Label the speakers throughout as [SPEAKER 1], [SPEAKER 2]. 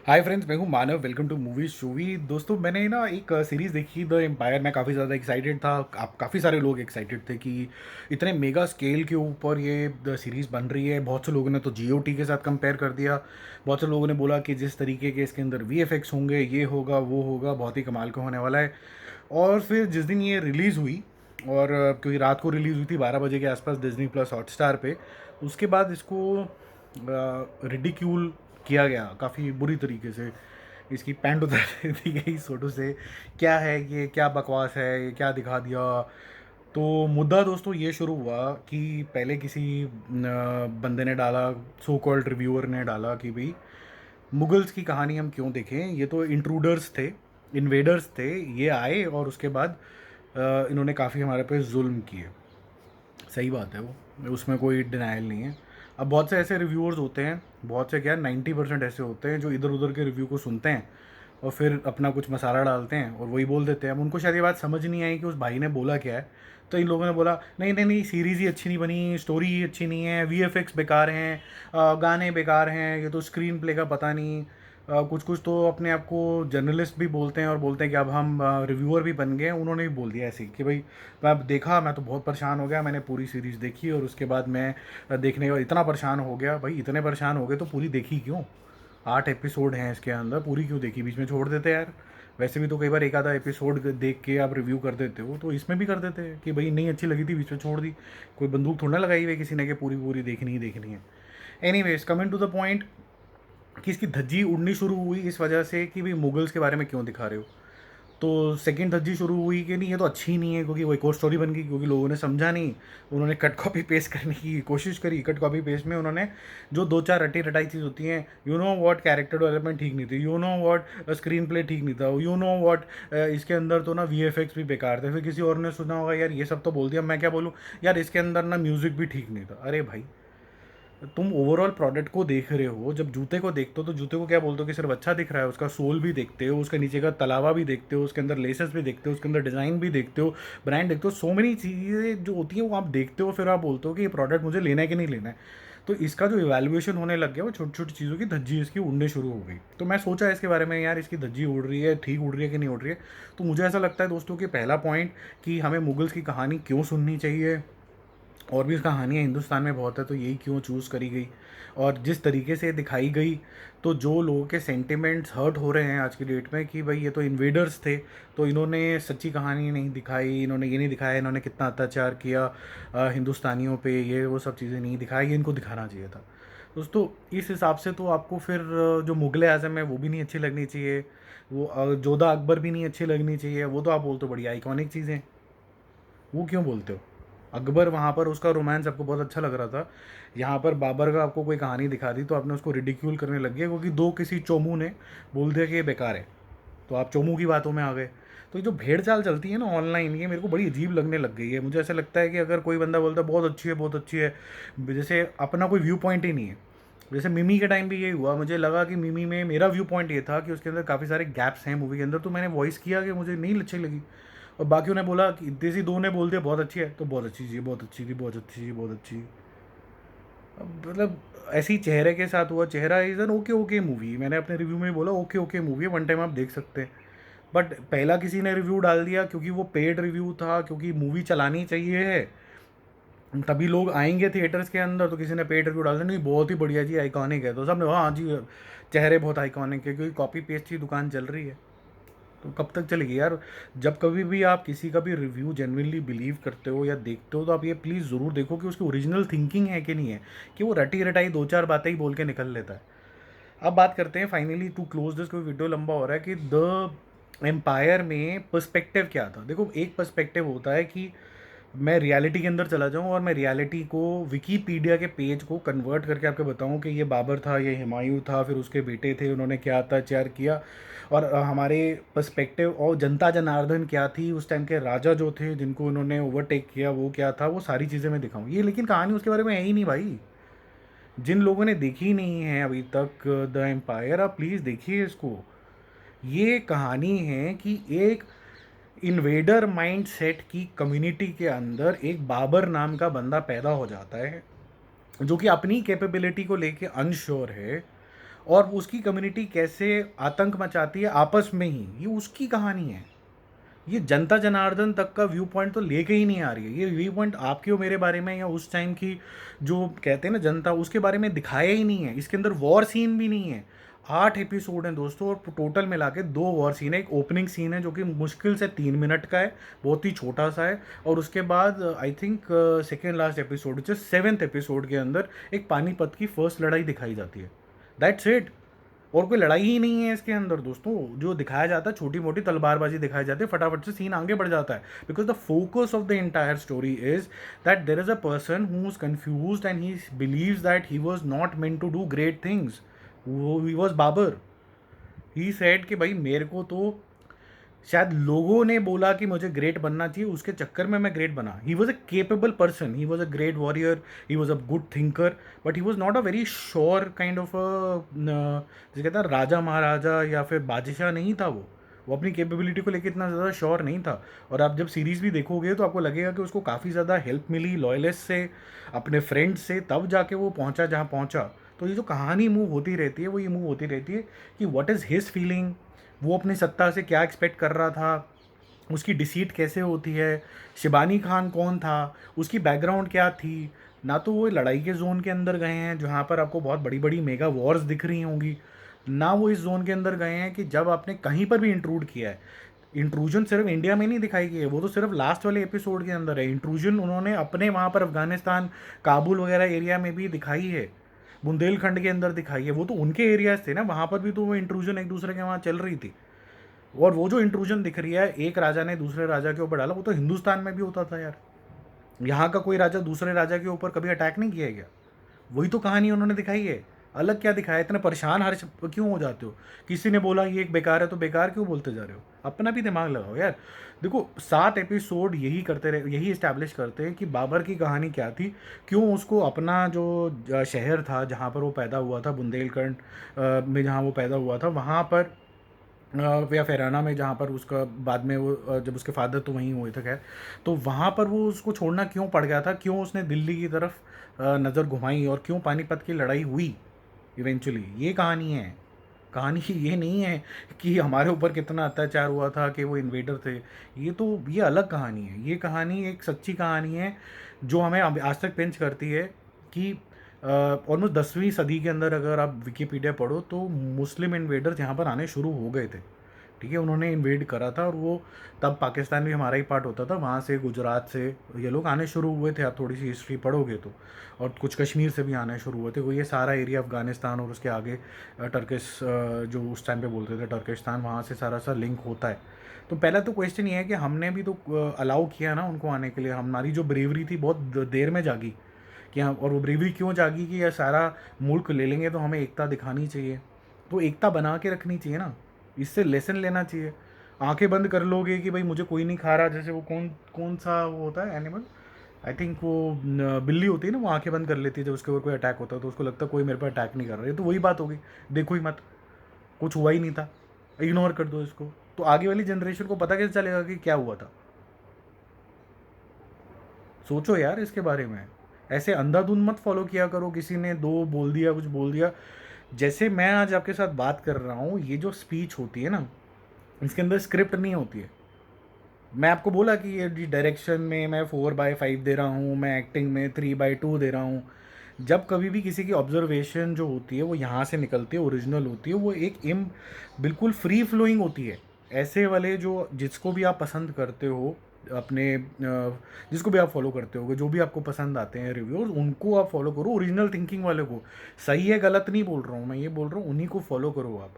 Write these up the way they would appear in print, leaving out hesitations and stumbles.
[SPEAKER 1] हाय friends, मैं हूँ Manav. Welcome to movie शूवी। दोस्तों, मैंने ना एक सीरीज़ देखी द एम्पायर। मैं काफ़ी ज़्यादा एक्साइटेड था। आप काफ़ी सारे लोग एक्साइटेड थे कि इतने मेगा स्केल के ऊपर ये द सीरीज़ बन रही है। बहुत से लोगों ने तो जीओटी के साथ कंपेयर कर दिया। बहुत से लोगों ने बोला कि जिस तरीके के इसके अंदर वीएफएक्स होंगे, ये होगा वो होगा, बहुत ही कमाल का होने वाला है। और फिर जिस दिन ये रिलीज़ हुई, और क्योंकि रात को रिलीज़ हुई थी 12 बजे के आसपास डिज्नी प्लस हॉटस्टार पे, उसके बाद इसको रिडिक्यूल किया गया काफ़ी बुरी तरीके से। इसकी पैंट उतार दी गई फोटो से। क्या है ये, क्या बकवास है, ये क्या दिखा दिया। तो मुद्दा दोस्तों ये शुरू हुआ कि पहले किसी बंदे ने डाला, सो कॉल्ड रिव्यूअर ने डाला कि भाई मुगल्स की कहानी हम क्यों देखें, ये तो इंट्रूडर्स थे, इन्वेडर्स थे, ये आए और उसके बाद इन्होंने काफ़ी हमारे पे जुल्म किए। सही बात है, वो उसमें कोई डिनाइल नहीं है। अब बहुत से ऐसे रिव्यूअर्स होते हैं, बहुत से क्या 90% ऐसे होते हैं जो इधर उधर के रिव्यू को सुनते हैं और फिर अपना कुछ मसाला डालते हैं और वही बोल देते हैं। अब उनको शायद ये बात समझ नहीं आई कि उस भाई ने बोला क्या है। तो इन लोगों ने बोला नहीं नहीं नहीं, सीरीज़ ही अच्छी नहीं बनी, स्टोरी ही अच्छी नहीं है, वीएफएक्स बेकार हैं, गाने बेकार हैं, ये तो स्क्रीन प्ले का पता नहीं। कुछ कुछ तो अपने आप को जर्नलिस्ट भी बोलते हैं और बोलते हैं कि अब हम रिव्यूअर भी बन गए। उन्होंने भी बोल दिया ऐसे ही कि भाई मैं अब देखा, मैं तो बहुत परेशान हो गया, मैंने पूरी सीरीज़ देखी और उसके बाद मैं देखने के बाद इतना परेशान हो गया। भाई इतने परेशान हो गए तो पूरी देखी क्यों? 8 एपिसोड हैं इसके अंदर, पूरी क्यों देखी? बीच में छोड़ देते यार। वैसे भी तो कई बार एक आधा एपिसोड देख के आप रिव्यू कर देते हो, तो इसमें भी कर देते हैं कि भाई नहीं अच्छी लगी थी, बीच में छोड़ दी। कोई बंदूक थोड़ा ना लगाई हुई है किसी ने कि पूरी पूरी देखनी ही देखनी है। Anyways, coming to the point, कि इसकी धज्जी उड़नी शुरू हुई इस वजह से कि भाई मुगल्स के बारे में क्यों दिखा रहे हो। तो सेकंड धज्जी शुरू हुई कि नहीं ये तो अच्छी नहीं है, क्योंकि वो एक और स्टोरी बन गई, क्योंकि लोगों ने समझा नहीं। उन्होंने कट कॉपी पेस्ट करने की कोशिश करी। कट कॉपी पेस्ट में उन्होंने जो दो चार रटी रटाई चीज़ होती हैं, you know what, character development ठीक नहीं थी, you know what screen play ठीक नहीं था, यू नो व्हाट इसके अंदर तो ना वीएफएक्स भी बेकार थे। फिर किसी और ने सुना होगा यार ये सब तो बोल दिया, मैं क्या बोलूँ, यार इसके अंदर ना म्यूज़िक भी ठीक नहीं था। अरे भाई, तुम ओवरऑल प्रोडक्ट को देख रहे हो। जब जूते को देखते हो तो जूते को क्या बोलते हो कि सिर्फ अच्छा दिख रहा है, उसका सोल भी देखते हो, उसके नीचे का तलावा भी देखते हो, उसके अंदर लेसेस भी देखते हो, उसके अंदर डिज़ाइन भी देखते हो, ब्रांड देखते हो, सो मेनी चीज़ें जो होती हैं वो आप देखते हो, फिर आप बोलते हो कि ये प्रोडक्ट मुझे लेना है कि नहीं लेना है। तो इसका जो इवैल्यूएशन होने लग गया वो छोटी छोटी चीज़ों की धज्जी इसकी उड़ने शुरू हो गई। तो मैं सोचा इसके बारे में, यार इसकी धज्जी उड़ रही है, ठीक उड़ रही है कि नहीं उड़ रही है। तो मुझे ऐसा लगता है दोस्तों कि पहला पॉइंट कि हमें मुगल्स की कहानी क्यों सुननी चाहिए, और भी कहानियाँ हिंदुस्तान में बहुत है, तो यही क्यों चूज़ करी गई और जिस तरीके से दिखाई गई। तो जो लोगों के सेंटिमेंट्स हर्ट हो रहे हैं आज की डेट में कि भाई ये तो इन्वेडर्स थे, तो इन्होंने सच्ची कहानी नहीं दिखाई, इन्होंने ये नहीं दिखाया इन्होंने कितना अत्याचार किया हिंदुस्तानियों पे, ये वो सब चीज़ें नहीं दिखाई, ये इनको दिखाना चाहिए था। दोस्तों, इस हिसाब से तो आपको फिर जो मुग़ल आज़म है वो भी नहीं अच्छी लगनी चाहिए, वो जोधा अकबर भी नहीं अच्छी लगनी चाहिए। वो तो आप बोलते हो बड़ी आइकॉनिक चीज़ें, वो क्यों बोलते हो? अकबर, वहाँ पर उसका रोमांस आपको बहुत अच्छा लग रहा था। यहाँ पर बाबर का आपको कोई कहानी दिखा दी तो आपने उसको रिडिक्यूल करने लग गए, क्योंकि दो किसी चोमू ने बोल दिया कि ये बेकार है, तो आप चोमू की बातों में आ गए। तो ये जो भेड़ चाल चलती है ना ऑनलाइन, ये मेरे को बड़ी अजीब लगने लग गई है। मुझे ऐसा लगता है कि अगर कोई बंदा बोलता है बहुत अच्छी है बहुत अच्छी है, जैसे अपना कोई व्यू पॉइंट ही नहीं है। जैसे मिमी के टाइम भी यही हुआ, मुझे लगा कि मिमी में मेरा व्यू पॉइंट ये था कि उसके अंदर काफ़ी सारे गैप्स हैं मूवी के अंदर, तो मैंने वॉइस किया कि मुझे नहीं अच्छी लगी। और बाकियों ने बोला कि देसी दो ने बोल दिया बहुत अच्छी है, तो बहुत अच्छी थी, बहुत अच्छी थी, बहुत अच्छी थी, बहुत अच्छी। अब मतलब ऐसे ही चेहरे के साथ हुआ। चेहरा is an okay okay movie, मैंने अपने रिव्यू में बोला ओके ओके मूवी है, वन टाइम आप देख सकते हैं। बट पहला किसी ने रिव्यू डाल दिया, क्योंकि वो पेड रिव्यू था, क्योंकि मूवी चलानी चाहिए है, तभी लोग आएंगे थिएटर्स के अंदर, तो किसी ने पेड रिव्यू डाल दिया नहीं बहुत ही बढ़िया जी, आइकॉनिक है, तो सबने हाँ जी चेहरे बहुत आइकॉनिक है, क्योंकि कॉपी पेस्ट की दुकान चल रही है। तो कब तक चलेगी यार? जब कभी भी आप किसी का भी रिव्यू जेन्युइनली बिलीव करते हो या देखते हो, तो आप ये प्लीज़ ज़रूर देखो कि उसकी ओरिजिनल थिंकिंग है कि नहीं है, कि वो रटी रटाई दो चार बातें ही बोल के निकल लेता है। अब बात करते हैं फाइनली, टू क्लोज दिस, कोई वीडियो लंबा हो रहा है, कि द एम्पायर में पर्सपेक्टिव क्या था। देखो, एक पर्सपेक्टिव होता है कि मैं रियलिटी के अंदर चला जाऊं और मैं रियलिटी को विकीपीडिया के पेज को कन्वर्ट करके आपको बताऊं कि ये बाबर था, ये हुमायूं था, फिर उसके बेटे थे, उन्होंने क्या अत्याचार किया, और हमारे पर्सपेक्टिव और जनता जनार्दन क्या थी उस टाइम के राजा जो थे जिनको उन्होंने ओवरटेक किया, वो क्या था, वो सारी चीज़ें मैं दिखाऊं। ये लेकिन कहानी उसके बारे में है ही नहीं भाई। जिन लोगों ने देखी नहीं है अभी तक द एम्पायर, आप प्लीज़ देखिए इसको। ये कहानी है कि एक इन्वेडर माइंडसेट की कम्युनिटी के अंदर एक बाबर नाम का बंदा पैदा हो जाता है, जो कि अपनी कैपेबिलिटी को लेके अनश्योर है, और उसकी कम्युनिटी कैसे आतंक मचाती है आपस में ही, ये उसकी कहानी है। ये जनता जनार्दन तक का व्यू पॉइंट तो लेके ही नहीं आ रही है। ये व्यू पॉइंट आपके और मेरे बारे में या उस टाइम की जो कहते हैं ना जनता, उसके बारे में दिखाया ही नहीं है। इसके अंदर वॉर सीन भी नहीं है। 8 एपिसोड हैं दोस्तों, और टोटल मिला के 2 वॉर सीन है। एक ओपनिंग सीन है जो कि मुश्किल से 3 मिनट का है, बहुत ही छोटा सा है। और उसके बाद I think second last episode, जो 7th एपिसोड के अंदर एक पानीपत की फर्स्ट लड़ाई दिखाई जाती है। That's it. और कोई लड़ाई ही नहीं है इसके अंदर दोस्तों। जो दिखाया जाता है छोटी मोटी तलवारबाजी दिखाई जाती है, फटाफट से सीन आगे बढ़ जाता है। Because the focus of the entire story is that there is a person who is confuse and he believes that he was not meant to do great things. He was Babar. He said कि भाई मेरे को तो शायद लोगों ने बोला कि मुझे ग्रेट बनना चाहिए, उसके चक्कर में मैं ग्रेट बना। He was a capable person, he was a great warrior, he was a good thinker, but he was not a very sure kind of जिसे कहता है राजा महाराजा या फिर बादशाह नहीं था वो अपनी कैपेबिलिटी को लेकर इतना ज़्यादा श्योर नहीं था। और आप जब सीरीज़ भी देखोगे तो आपको लगेगा कि उसको काफ़ी ज़्यादा हेल्प मिली लॉयलिस्ट से, अपने फ्रेंड्स से, तब जाके वो पहुंचा जहाँ पहुंचा। तो ये जो कहानी मूव होती रहती है वो ये मूव होती रहती है कि व्हाट इज़ हिज फीलिंग, वो अपनी सत्ता से क्या एक्सपेक्ट कर रहा था, उसकी डिसीट कैसे होती है, शिबानी खान कौन था, उसकी बैकग्राउंड क्या थी। ना तो वो लड़ाई के जोन के अंदर गए हैं जहाँ पर आपको बहुत बड़ी बड़ी मेगा वॉर्स दिख रही होंगी, ना वो इस जोन के अंदर गए हैं कि जब आपने कहीं पर भी इंट्रूड किया है। इंट्रूजन सिर्फ इंडिया में नहीं दिखाई गई है, वो तो सिर्फ लास्ट वाले एपिसोड के अंदर है। इंट्रूजन उन्होंने अपने वहाँ पर अफगानिस्तान, काबुल वगैरह एरिया में भी दिखाई है, बुंदेलखंड के अंदर दिखाई है। वो तो उनके एरियाज थे ना, वहाँ पर भी तो वो इंट्रूजन एक दूसरे के वहाँ चल रही थी। और वो जो इंट्रूजन दिख रही है एक राजा ने दूसरे राजा के ऊपर डाला, वो तो हिंदुस्तान में भी होता था यार। यहाँ का कोई राजा दूसरे राजा के ऊपर कभी अटैक नहीं किया गया। वही तो कहानी उन्होंने दिखाई है। अलग क्या दिखाया? इतने परेशान हर क्यों हो जाते हो? किसी ने बोला ये एक बेकार है तो बेकार क्यों बोलते जा रहे हो? अपना भी दिमाग लगाओ यार। देखो 7 एपिसोड यही करते रहे, यही इस्टेब्लिश करते हैं कि बाबर की कहानी क्या थी, क्यों उसको अपना जो शहर था जहाँ पर वो पैदा हुआ था, बुंदेलखंड में जहाँ वो पैदा हुआ था, वहाँ पर या फैराना में जहाँ पर उसका बाद में वो जब उसके फादर तो वहीं हुए थे खैर, तो वहाँ पर वो उसको छोड़ना क्यों पड़ गया था, क्यों उसने दिल्ली की तरफ नज़र घुमाई, और क्यों पानीपत की लड़ाई हुई इवेंचुअली। ये कहानी है। कहानी ये नहीं है कि हमारे ऊपर कितना अत्याचार हुआ था कि वो इन्वेडर थे। ये अलग कहानी है। ये कहानी एक सच्ची कहानी है जो हमें आज तक पिंच करती है कि ऑलमोस्ट 10वीं सदी के अंदर अगर आप विकीपीडिया पढ़ो तो मुस्लिम इन्वेडर्स यहाँ पर आने शुरू हो गए थे। ठीक है, उन्होंने इन्वेड करा था, और वो तब पाकिस्तान भी हमारा ही पार्ट होता था, वहाँ से गुजरात से ये लोग आने शुरू हुए थे। आप थोड़ी सी हिस्ट्री पढ़ोगे तो, और कुछ कश्मीर से भी आने शुरू हुए थे। वो ये सारा एरिया अफ़गानिस्तान और उसके आगे टर्किश, जो उस टाइम पे बोलते थे टर्किस्तान, वहाँ से सारा सा लिंक होता है। तो पहला तो क्वेश्चन ये है कि हमने भी तो अलाउ किया ना उनको आने के लिए। हमारी जो ब्रेवरी थी बहुत देर में जागी कि हम, और वो ब्रेवरी क्यों जागी कि यह सारा मुल्क ले लेंगे तो हमें एकता दिखानी चाहिए। तो एकता बना के रखनी चाहिए ना, इससे लेसन लेना चाहिए। आंखें बंद कर लोगे कि भाई मुझे कोई नहीं खा रहा, जैसे वो कौन कौन सा वो होता है एनिमल, आई थिंक वो बिल्ली होती है ना, वो आंखें बंद कर लेती है जब उसके ऊपर कोई अटैक होता है, तो उसको लगता है कोई मेरे पर अटैक नहीं कर रहा है। तो वही बात होगी, देखो ही मत, कुछ हुआ ही नहीं था, इग्नोर कर दो इसको। तो आगे वाली जनरेशन को पता कैसे चलेगा कि क्या हुआ था? सोचो यार इसके बारे में। ऐसे अंधाधुंध मत फॉलो किया करो, किसी ने दो बोल दिया, कुछ बोल दिया। जैसे मैं आज आपके साथ बात कर रहा हूँ, ये जो स्पीच होती है ना, इसके अंदर स्क्रिप्ट नहीं होती है। मैं आपको बोला कि ये डायरेक्शन में मैं 4/5 दे रहा हूँ, मैं एक्टिंग में 3/2 दे रहा हूँ। जब कभी भी किसी की ऑब्जर्वेशन जो होती है वो यहाँ से निकलती है, ओरिजिनल होती है, वो एक इम बिल्कुल फ्री फ्लोइंग होती है। ऐसे वाले जो जिसको भी आप पसंद करते हो, अपने जिसको भी आप फॉलो करते हो, जो भी आपको पसंद आते हैं रिव्यूअर्स, उनको आप फॉलो करो, ओरिजिनल थिंकिंग वाले को। सही है गलत नहीं बोल रहा हूँ मैं, ये बोल रहा हूँ उन्हीं को फॉलो करो आप।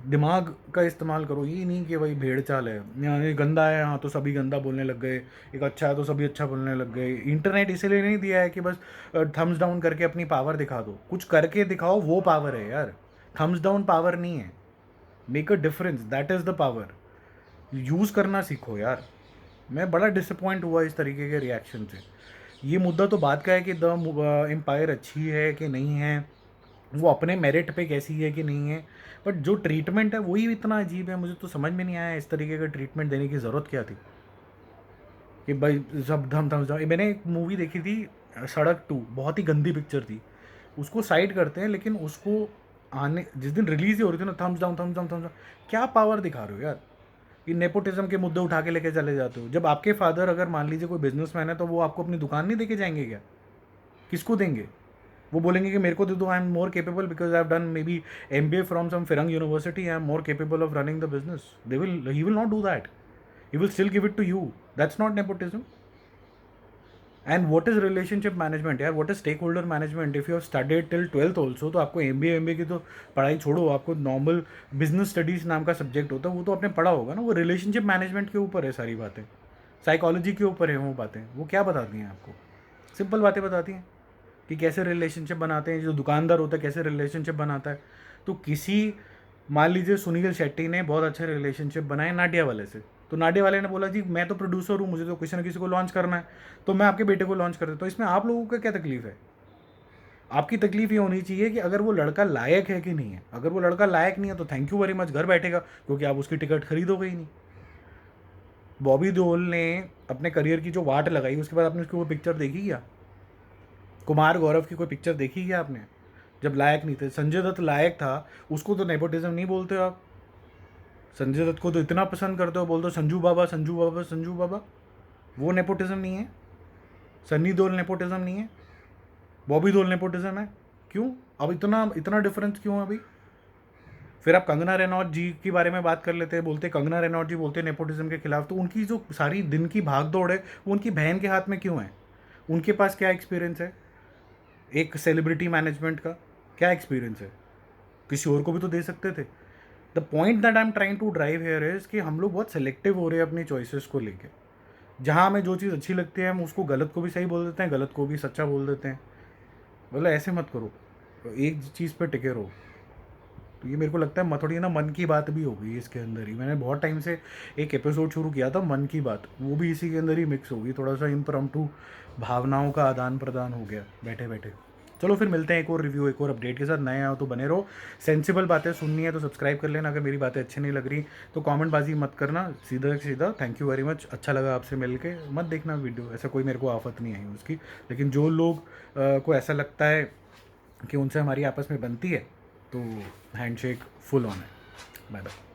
[SPEAKER 1] दिमाग का इस्तेमाल करो, ये नहीं कि भाई भेड़ चाल है, ये गंदा है हाँ तो सभी गंदा बोलने लग गए, एक अच्छा है तो सभी अच्छा बोलने लग गए। इंटरनेट इसीलिए नहीं दिया है कि बस थम्स डाउन करके अपनी पावर दिखा दो। कुछ करके दिखाओ, वो पावर है यार। थम्स डाउन पावर नहीं है। Make a difference, that is the power. Use करना सीखो यार। मैं बड़ा डिसअपॉइंट हुआ इस तरीके के रिएक्शन से। ये मुद्दा तो बात का है कि द एम्पायर अच्छी है कि नहीं है, वो अपने मेरिट पे कैसी है कि नहीं है, बट जो ट्रीटमेंट है वही इतना अजीब है। मुझे तो समझ में नहीं आया इस तरीके का ट्रीटमेंट देने की ज़रूरत क्या थी कि भाई सब धम धम धम। मैंने एक मूवी देखी थी सड़क 2, बहुत ही गंदी पिक्चर थी। उसको साइड करते हैं लेकिन उसको आने जिस दिन रिलीज़ ही हो रही थी ना, thumbs down, thumbs down, thumbs down, क्या पावर दिखा रहे हो यार? ये नेपोटिज़्म के मुद्दे उठा के लेके चले जाते हो। जब आपके फादर अगर मान लीजिए कोई बिज़नेसमैन है, तो वो आपको अपनी दुकान नहीं देके जाएँगे क्या? किसको देंगे? वो बोलेंगे कि मेरे को दे दो, I am more capable because I have done maybe MBA from some फिरंग university, I am more capable of running the business. He will not do that. He will still give it to you. That's not nepotism. And what is relationship management यार? What is stakeholder management? If you have studied till 12th also, तो आपको MBA की तो पढ़ाई छोड़ो, आपको normal business studies नाम का सब्जेक्ट होता है, वो तो आपने पढ़ा होगा ना। वो रिलेशनशिप मैनेजमेंट के ऊपर है सारी बातें, साइकोलॉजी के ऊपर है वो बातें। वो क्या बताती हैं आपको? सिंपल बातें बताती हैं कि कैसे रिलेशनशिप बनाते हैं। जो दुकानदार होता है कैसे रिलेशनशिप बनाता है। तो किसी मान लीजिए सुनील शेट्टी ने बहुत अच्छे रिलेशनशिप बनाए नाडिया वाले से, तो नाडिया वाले ने बोला जी मैं तो प्रोड्यूसर हूँ, मुझे तो किसी ना किसी को लॉन्च करना है, तो मैं आपके बेटे को लॉन्च कर देता हूँ। इसमें आप लोगों का क्या तकलीफ है? आपकी तकलीफ ये होनी चाहिए कि अगर वो लड़का लायक है कि नहीं है। अगर वो लड़का लायक नहीं है तो थैंक यू वेरी मच, घर बैठेगा, क्योंकि आप उसकी टिकट खरीदोगे ही नहीं। बॉबी देओल ने अपने करियर की जो वाट लगाई, उसके बाद आपने उसकी वो पिक्चर देखी क्या? कुमार गौरव की कोई पिक्चर देखी क्या आपने? जब लायक नहीं थे। संजय दत्त लायक था, उसको तो नेपोटिज्म नहीं बोलते हो आप। संजय दत्त को तो इतना पसंद करते हो, बोलते हो संजू बाबा, संजू बाबा, संजू बाबा। वो नेपोटिज्म नहीं है। सन्नी देओल नेपोटिज्म नहीं है। बॉबी देओल नेपोटिज्म है। क्यों अब इतना इतना डिफरेंस क्यों अभी? फिर आप कंगना रनौत जी के बारे में बात कर लेते हैं, बोलते कंगना रनौत जी बोलते नेपोटिज्म के खिलाफ। तो उनकी जो सारी दिन की भाग दौड़ है वो उनकी बहन के हाथ में क्यों है? उनके पास क्या एक्सपीरियंस है एक सेलिब्रिटी मैनेजमेंट का? क्या एक्सपीरियंस है? किसी और को भी तो दे सकते थे। The point that I am trying to drive here is कि हम लोग बहुत सेलेक्टिव हो रहे हैं अपनी चॉइसेस को लेके। जहाँ हमें जो चीज़ अच्छी लगती है हम उसको गलत को भी सही बोल देते हैं, गलत को भी सच्चा बोल देते हैं। मतलब ऐसे मत करो, एक चीज़ पे टिके रहो। तो ये मेरे को लगता है थोड़ी ना मन की बात भी हो गई इसके अंदर ही। मैंने बहुत टाइम से एक एपिसोड शुरू किया था मन की बात, वो भी इसी के अंदर ही मिक्स हो गई। थोड़ा सा इम्प्रम्प्टू भावनाओं का आदान प्रदान हो गया बैठे बैठे। चलो फिर मिलते हैं एक और रिव्यू, एक और अपडेट के साथ। नए आओ तो बने रहो। सेंसिबल बातें सुननी है तो सब्सक्राइब कर लेना। अगर मेरी बातें अच्छी नहीं लग रही तो कमेंट बाजी मत करना, सीधा सीधा थैंक यू वेरी मच, अच्छा लगा आपसे मिल के, मत देखना वीडियो। ऐसा कोई मेरे को आफत नहीं आई उसकी। लेकिन जो लोग को ऐसा लगता है कि उनसे हमारी आपस में बनती है, तो हैंडशेक फुल ऑन है। Bye bye.